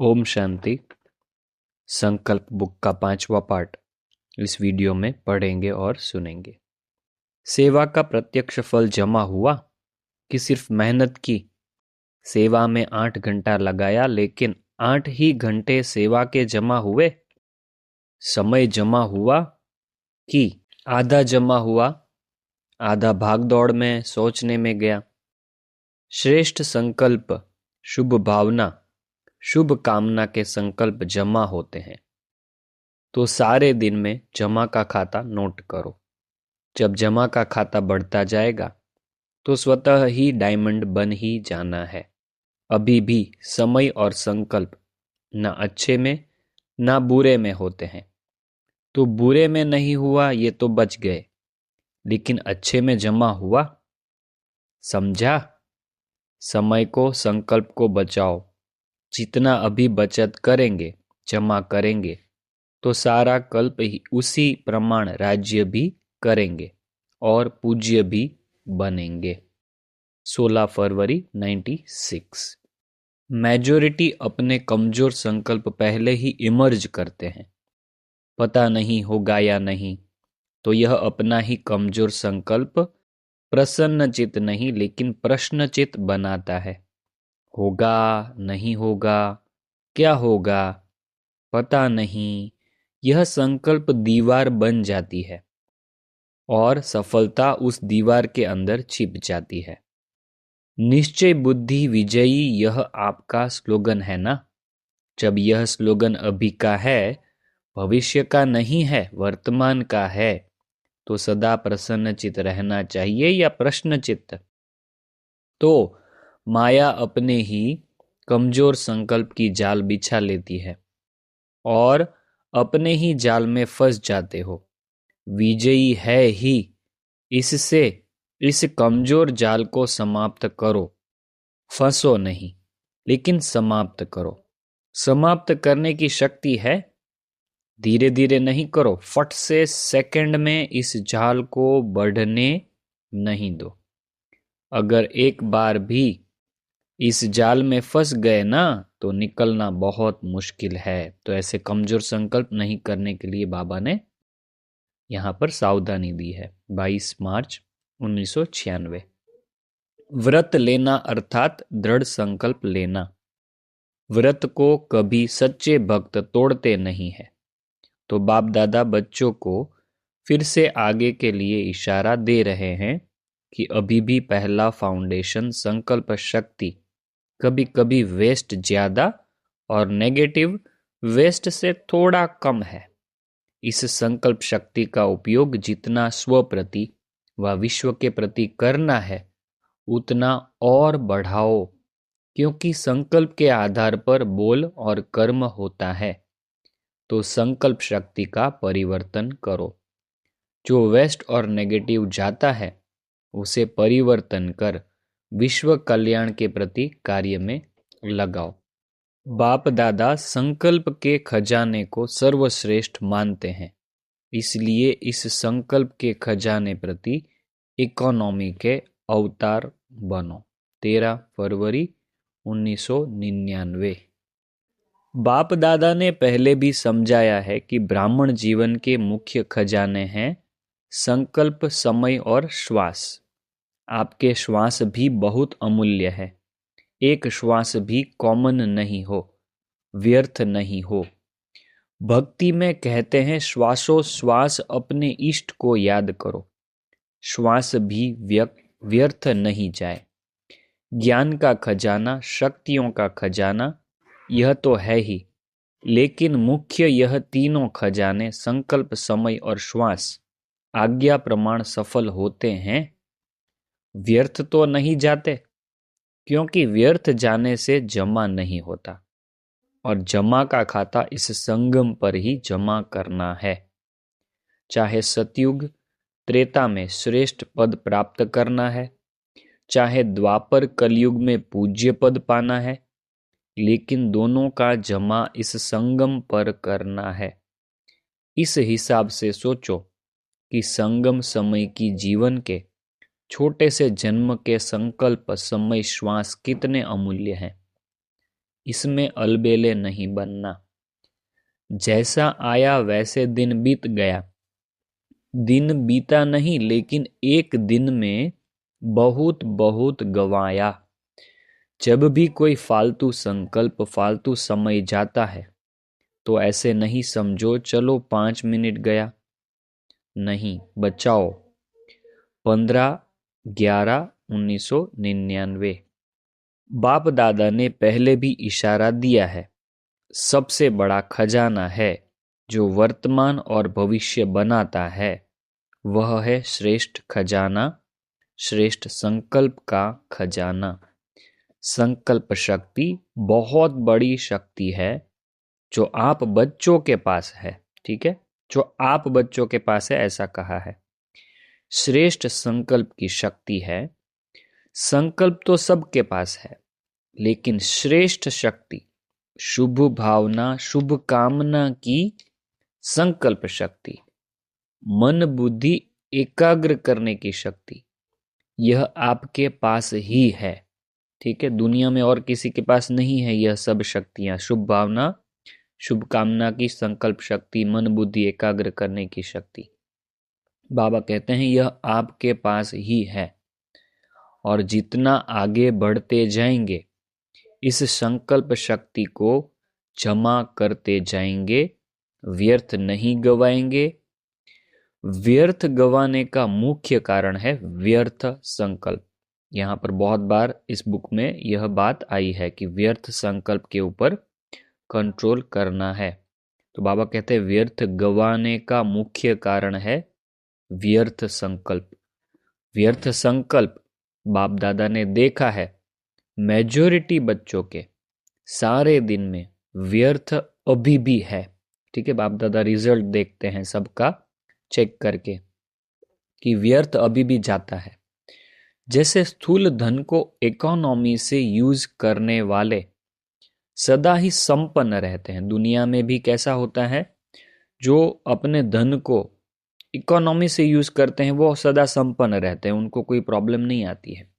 ओम शांति। संकल्प बुक का 5वां पार्ट इस वीडियो में पढ़ेंगे और सुनेंगे। सेवा का प्रत्यक्ष फल जमा हुआ कि सिर्फ मेहनत की। सेवा में 8 घंटा लगाया लेकिन 8 ही घंटे सेवा के जमा हुए। समय जमा हुआ कि आधा जमा हुआ, आधा भाग दौड़ में सोचने में गया। श्रेष्ठ संकल्प, शुभ भावना, शुभ कामना के संकल्प जमा होते हैं तो सारे दिन में जमा का खाता नोट करो। जब जमा का खाता बढ़ता जाएगा तो स्वतः ही डायमंड बन ही जाना है। अभी भी समय और संकल्प ना अच्छे में ना बुरे में होते हैं। तो बुरे में नहीं हुआ ये तो बच गए, लेकिन अच्छे में जमा हुआ। समझा? समय को, संकल्प को बचाओ। जितना अभी बचत करेंगे, जमा करेंगे तो सारा कल्प ही उसी प्रमाण राज्य भी करेंगे और पूज्य भी बनेंगे। 16 फरवरी 96। मेजॉरिटी अपने कमजोर संकल्प पहले ही इमर्ज करते हैं। पता नहीं होगा या नहीं, तो यह अपना ही कमजोर संकल्प प्रसन्नचित नहीं लेकिन प्रश्नचित बनाता है। होगा, नहीं होगा, क्या होगा, पता नहीं। यह संकल्प दीवार बन जाती है और सफलता उस दीवार के अंदर छिप जाती है। निश्चय बुद्धि विजयी, यह आपका स्लोगन है ना? जब यह स्लोगन अभी का है, भविष्य का नहीं है, वर्तमान का है, तो सदा प्रसन्नचित रहना चाहिए या प्रश्नचित्त? तो माया अपने ही कमजोर संकल्प की जाल बिछा लेती है और अपने ही जाल में फंस जाते हो। विजयी है ही इससे इस कमजोर जाल को समाप्त करो। फंसो नहीं, लेकिन समाप्त करो। समाप्त करने की शक्ति है। धीरे धीरे नहीं करो, फट से सेकंड में इस जाल को बढ़ने नहीं दो। अगर एक बार भी इस जाल में फंस गए ना तो निकलना बहुत मुश्किल है। तो ऐसे कमजोर संकल्प नहीं करने के लिए बाबा ने यहाँ पर सावधानी दी है। 22 मार्च 1996। व्रत लेना अर्थात दृढ़ संकल्प लेना। व्रत को कभी सच्चे भक्त तोड़ते नहीं है। तो बाप दादा बच्चों को फिर से आगे के लिए इशारा दे रहे हैं कि अभी भी पहला फाउंडेशन संकल्प शक्ति कभी कभी वेस्ट ज्यादा और नेगेटिव वेस्ट से थोड़ा कम है। इस संकल्प शक्ति का उपयोग जितना स्व प्रति व विश्व के प्रति करना है उतना और बढ़ाओ, क्योंकि संकल्प के आधार पर बोल और कर्म होता है। तो संकल्प शक्ति का परिवर्तन करो। जो वेस्ट और नेगेटिव जाता है उसे परिवर्तन कर विश्व कल्याण के प्रति कार्य में लगाओ। बाप दादा संकल्प के खजाने को सर्वश्रेष्ठ मानते हैं, इसलिए इस संकल्प के खजाने प्रति इकोनॉमी के अवतार बनो। 13 फरवरी 1999। बाप दादा ने पहले भी समझाया है कि ब्राह्मण जीवन के मुख्य खजाने हैं संकल्प, समय और श्वास। आपके श्वास भी बहुत अमूल्य है। एक श्वास भी कॉमन नहीं हो, व्यर्थ नहीं हो। भक्ति में कहते हैं श्वासोश्वास अपने इष्ट को याद करो। श्वास भी व्यर्थ नहीं जाए। ज्ञान का खजाना, शक्तियों का खजाना यह तो है ही, लेकिन मुख्य यह तीनों खजाने संकल्प, समय और श्वास आज्ञा प्रमाण सफल होते हैं। व्यर्थ तो नहीं जाते, क्योंकि व्यर्थ जाने से जमा नहीं होता और जमा का खाता इस संगम पर ही जमा करना है। चाहे सतयुग त्रेता में श्रेष्ठ पद प्राप्त करना है, चाहे द्वापर कलयुग में पूज्य पद पाना है, लेकिन दोनों का जमा इस संगम पर करना है। इस हिसाब से सोचो कि संगम समय की जीवन के छोटे से जन्म के संकल्प, समय, श्वास कितने अमूल्य हैं। इसमें अलबेले नहीं बनना। जैसा आया वैसे दिन बीत गया। दिन बीता नहीं, लेकिन एक दिन में बहुत बहुत गंवाया। जब भी कोई फालतू संकल्प, फालतू समय जाता है तो ऐसे नहीं समझो चलो 5 मिनट गया। नहीं, बचाओ। 15/11/1999। बाप दादा ने पहले भी इशारा दिया है, सबसे बड़ा खजाना है जो वर्तमान और भविष्य बनाता है, वह है श्रेष्ठ खजाना, श्रेष्ठ संकल्प का खजाना। संकल्प शक्ति बहुत बड़ी शक्ति है जो आप बच्चों के पास है। ठीक है, जो आप बच्चों के पास है, ऐसा कहा है। श्रेष्ठ संकल्प की शक्ति है। संकल्प तो सबके पास है, लेकिन श्रेष्ठ शक्ति, शुभ भावना, शुभ कामना की संकल्प शक्ति, मन बुद्धि एकाग्र करने की शक्ति, यह आपके पास ही है। ठीक है, दुनिया में और किसी के पास नहीं है यह सब शक्तियां। शुभ भावना, शुभ कामना की संकल्प शक्ति, मन बुद्धि एकाग्र करने की शक्ति। बाबा कहते हैं यह आपके पास ही है, और जितना आगे बढ़ते जाएंगे इस संकल्प शक्ति को जमा करते जाएंगे, व्यर्थ नहीं गवाएंगे। व्यर्थ गवाने का मुख्य कारण है व्यर्थ संकल्प। यहाँ पर बहुत बार इस बुक में यह बात आई है कि व्यर्थ संकल्प के ऊपर कंट्रोल करना है। तो बाबा कहते हैं व्यर्थ गवाने का मुख्य कारण है व्यर्थ संकल्प। व्यर्थ संकल्प बाप दादा ने देखा है, मेजॉरिटी बच्चों के सारे दिन में व्यर्थ अभी भी है। ठीक है, बाप दादा रिजल्ट देखते हैं सबका चेक करके कि व्यर्थ अभी भी जाता है। जैसे स्थूल धन को इकोनॉमी से यूज करने वाले सदा ही संपन्न रहते हैं। दुनिया में भी कैसा होता है, जो अपने धन को इकोनॉमी से यूज करते हैं वो सदा संपन्न रहते हैं, उनको कोई प्रॉब्लम नहीं आती है।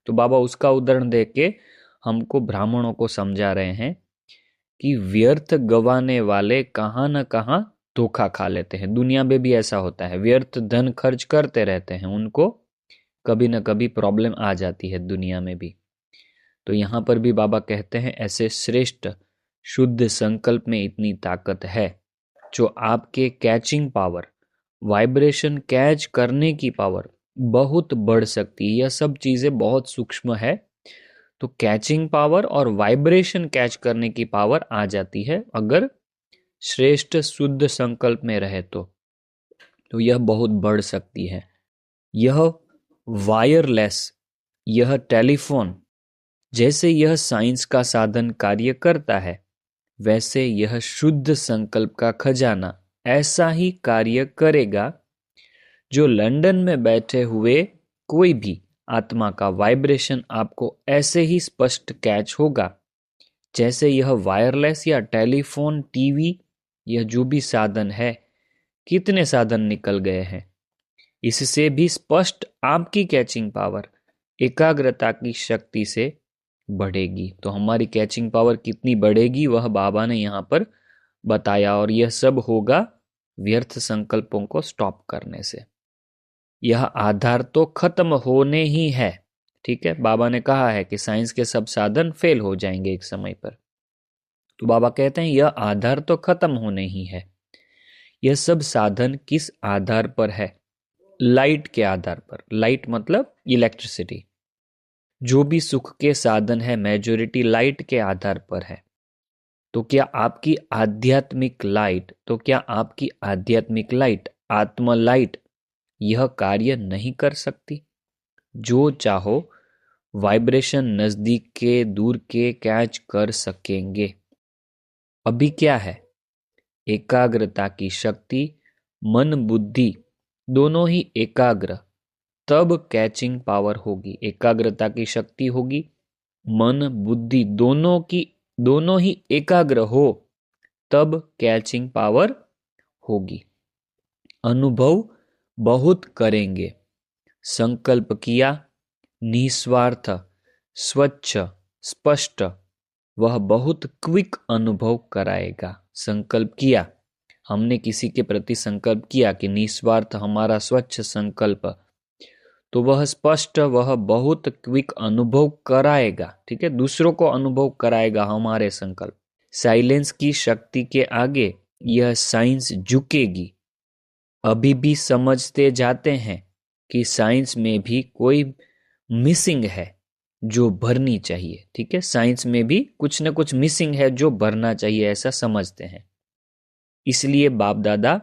तो बाबा उसका उदाहरण दे के हमको ब्राह्मणों को समझा रहे हैं कि व्यर्थ गवाने वाले कहाँ न कहाँ धोखा खा लेते हैं। दुनिया में भी ऐसा होता है, व्यर्थ धन खर्च करते रहते हैं, उनको कभी न कभी प्रॉब्लम आ जाती है दुनिया में भी। तो यहाँ पर भी बाबा कहते हैं ऐसे श्रेष्ठ शुद्ध संकल्प में इतनी ताकत है जो आपके कैचिंग पावर, वाइब्रेशन कैच करने की पावर बहुत बढ़ सकती है। यह सब चीजें बहुत सूक्ष्म है, तो कैचिंग पावर और वाइब्रेशन कैच करने की पावर आ जाती है अगर श्रेष्ठ शुद्ध संकल्प में रहे तो यह बहुत बढ़ सकती है। यह वायरलेस, यह टेलीफोन, जैसे यह साइंस का साधन कार्य करता है, वैसे यह शुद्ध संकल्प का खजाना ऐसा ही कार्य करेगा। जो लंदन में बैठे हुए कोई भी आत्मा का वाइब्रेशन आपको ऐसे ही स्पष्ट कैच होगा जैसे यह वायरलेस या टेलीफोन, टीवी, यह जो भी साधन है, कितने साधन निकल गए हैं, इससे भी स्पष्ट आपकी कैचिंग पावर एकाग्रता की शक्ति से बढ़ेगी। तो हमारी कैचिंग पावर कितनी बढ़ेगी वह बाबा ने यहाँ पर बताया, और यह सब होगा व्यर्थ संकल्पों को स्टॉप करने से। यह आधार तो खत्म होने ही है। ठीक है, बाबा ने कहा है कि साइंस के सब साधन फेल हो जाएंगे एक समय पर, तो बाबा कहते हैं यह आधार तो खत्म होने ही है। यह सब साधन किस आधार पर है? लाइट के आधार पर। लाइट मतलब इलेक्ट्रिसिटी। जो भी सुख के साधन है मेजॉरिटी लाइट के आधार पर है। तो क्या आपकी आध्यात्मिक लाइट, आत्म लाइट, यह कार्य नहीं कर सकती? जो चाहो वाइब्रेशन नजदीक के दूर के कैच कर सकेंगे। अभी क्या है? एकाग्रता की शक्ति, मन बुद्धि दोनों ही एकाग्र, तब कैचिंग पावर होगी। एकाग्रता की शक्ति होगी, मन बुद्धि दोनों ही एकाग्र हो, तब कैचिंग पावर होगी। अनुभव बहुत करेंगे। संकल्प किया, निस्वार्थ, स्वच्छ, स्पष्ट, वह बहुत क्विक अनुभव कराएगा। संकल्प किया, हमने किसी के प्रति संकल्प किया कि निस्वार्थ हमारा स्वच्छ संकल्प, तो वह स्पष्ट, वह बहुत क्विक अनुभव कराएगा। ठीक है, दूसरों को अनुभव कराएगा हमारे संकल्प। साइलेंस की शक्ति के आगे यह साइंस झुकेगी। अभी भी समझते जाते हैं कि साइंस में भी कोई मिसिंग है जो भरनी चाहिए। ठीक है, साइंस में भी कुछ न कुछ मिसिंग है जो भरना चाहिए, ऐसा समझते हैं। इसलिए बाप दादा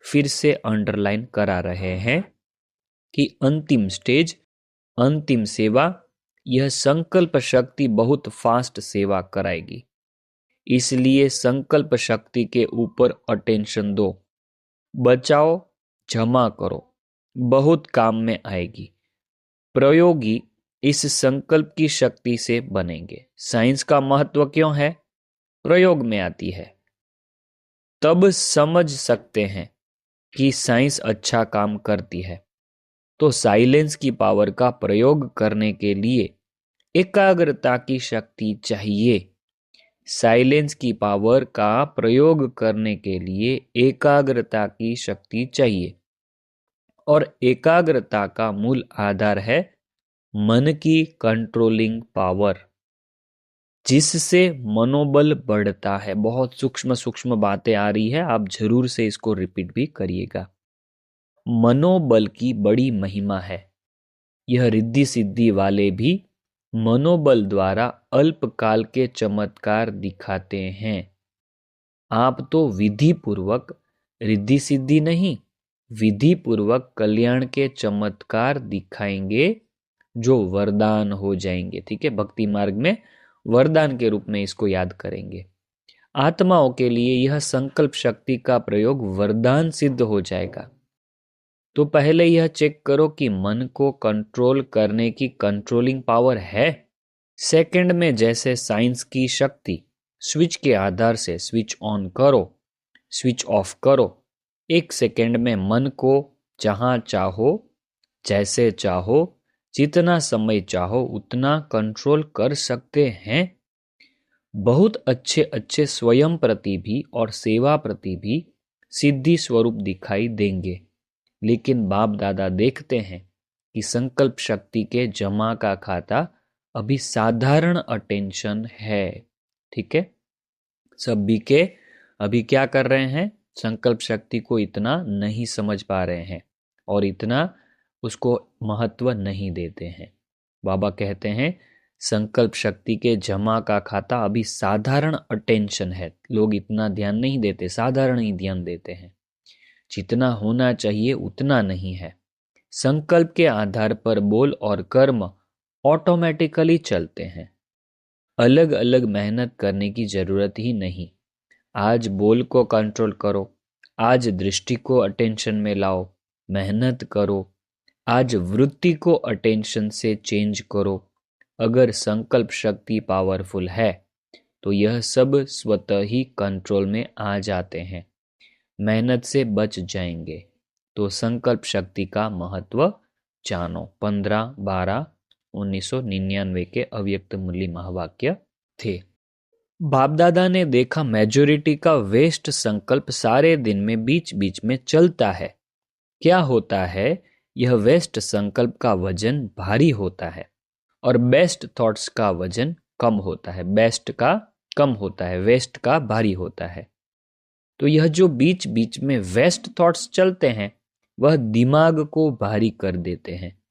फिर से अंडरलाइन करा रहे हैं कि अंतिम स्टेज, अंतिम सेवा, यह संकल्प शक्ति बहुत फास्ट सेवा कराएगी। इसलिए संकल्प शक्ति के ऊपर अटेंशन दो, बचाओ, जमा करो, बहुत काम में आएगी। प्रयोगी इस संकल्प की शक्ति से बनेंगे। साइंस का महत्व क्यों है? प्रयोग में आती है। तब समझ सकते हैं कि साइंस अच्छा काम करती है। तो साइलेंस की पावर का प्रयोग करने के लिए एकाग्रता की शक्ति चाहिए। साइलेंस की पावर का प्रयोग करने के लिए एकाग्रता की शक्ति चाहिए, और एकाग्रता का मूल आधार है मन की कंट्रोलिंग पावर, जिससे मनोबल बढ़ता है। बहुत सूक्ष्म सूक्ष्म बातें आ रही है, आप जरूर से इसको रिपीट भी करिएगा। मनोबल की बड़ी महिमा है। यह रिद्धि सिद्धि वाले भी मनोबल द्वारा अल्पकाल के चमत्कार दिखाते हैं। आप तो विधि पूर्वक, रिद्धि सिद्धि नहीं, विधि पूर्वक कल्याण के चमत्कार दिखाएंगे जो वरदान हो जाएंगे। ठीक है, भक्ति मार्ग में वरदान के रूप में इसको याद करेंगे। आत्माओं के लिए यह संकल्प शक्ति का प्रयोग वरदान सिद्ध हो जाएगा। तो पहले यह चेक करो कि मन को कंट्रोल करने की कंट्रोलिंग पावर है। सेकंड में जैसे साइंस की शक्ति, स्विच के आधार से स्विच ऑन करो, स्विच ऑफ करो। 1 सेकंड में मन को जहां चाहो, जैसे चाहो, जितना समय चाहो उतना कंट्रोल कर सकते हैं। बहुत अच्छे अच्छे स्वयं प्रति भी और सेवा प्रति भी सिद्धि स्वरूप दिखाई देंगे। लेकिन बाप दादा देखते हैं कि संकल्प शक्ति के जमा का खाता अभी साधारण अटेंशन है। ठीक है, सभी के अभी क्या कर रहे हैं? संकल्प शक्ति को इतना नहीं समझ पा रहे हैं और इतना उसको महत्व नहीं देते हैं। बाबा कहते हैं संकल्प शक्ति के जमा का खाता अभी साधारण अटेंशन है। लोग इतना ध्यान नहीं देते, साधारण ही ध्यान देते हैं, जितना होना चाहिए उतना नहीं है। संकल्प के आधार पर बोल और कर्म ऑटोमेटिकली चलते हैं। अलग अलग मेहनत करने की जरूरत ही नहीं। आज बोल को कंट्रोल करो, आज दृष्टि को अटेंशन में लाओ, मेहनत करो। आज वृत्ति को अटेंशन से चेंज करो। अगर संकल्प शक्ति पावरफुल है तो यह सब स्वतः ही कंट्रोल में आ जाते हैं, मेहनत से बच जाएंगे। तो संकल्प शक्ति का महत्व जानो। 15/12/1999 के अव्यक्त मूल्य महावाक्य थे। बापदादा ने देखा मेजॉरिटी का वेस्ट संकल्प सारे दिन में बीच बीच में चलता है। क्या होता है? यह वेस्ट संकल्प का वजन भारी होता है और बेस्ट थॉट्स का वजन कम होता है। बेस्ट का कम होता है, वेस्ट का भारी होता है। तो यह जो बीच बीच में वेस्ट थॉट्स चलते हैं वह दिमाग को भारी कर देते हैं,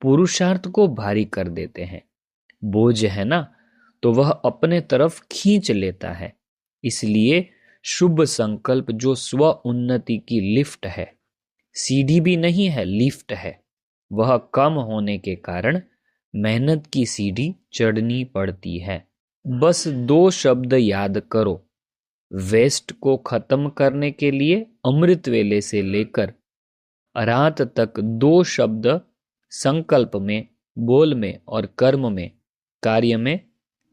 पुरुषार्थ को भारी कर देते हैं। बोझ है ना, तो वह अपने तरफ खींच लेता है। इसलिए शुभ संकल्प जो स्व उन्नति की लिफ्ट है, सीढ़ी भी नहीं है, लिफ्ट है, वह कम होने के कारण मेहनत की सीढ़ी चढ़नी पड़ती है। बस 2 शब्द याद करो। वेस्ट को खत्म करने के लिए अमृत वेले से लेकर रात तक 2 शब्द संकल्प में, बोल में और कर्म में, कार्य में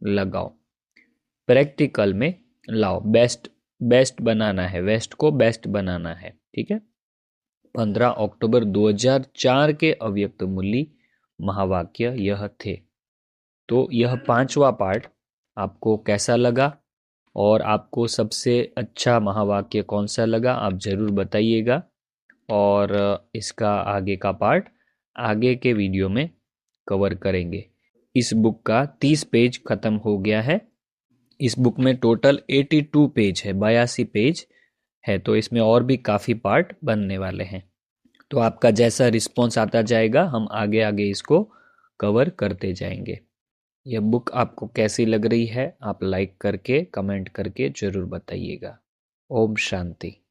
लगाओ, प्रैक्टिकल में लाओ। बेस्ट बनाना है, वेस्ट को बेस्ट बनाना है। ठीक है, 15 अक्टूबर 2004 के अव्यक्त मूल्य महावाक्य यह थे। तो यह 5वां पार्ट आपको कैसा लगा और आपको सबसे अच्छा महावाक्य कौन सा लगा, आप ज़रूर बताइएगा। और इसका आगे का पार्ट आगे के वीडियो में कवर करेंगे। इस बुक का 30 पेज ख़त्म हो गया है। इस बुक में टोटल 82 पेज है, 82 पेज है, तो इसमें और भी काफ़ी पार्ट बनने वाले हैं। तो आपका जैसा रिस्पॉन्स आता जाएगा हम आगे आगे इसको कवर करते जाएंगे। यह बुक आपको कैसी लग रही है आप लाइक करके कमेंट करके ज़रूर बताइएगा। ओम शांति।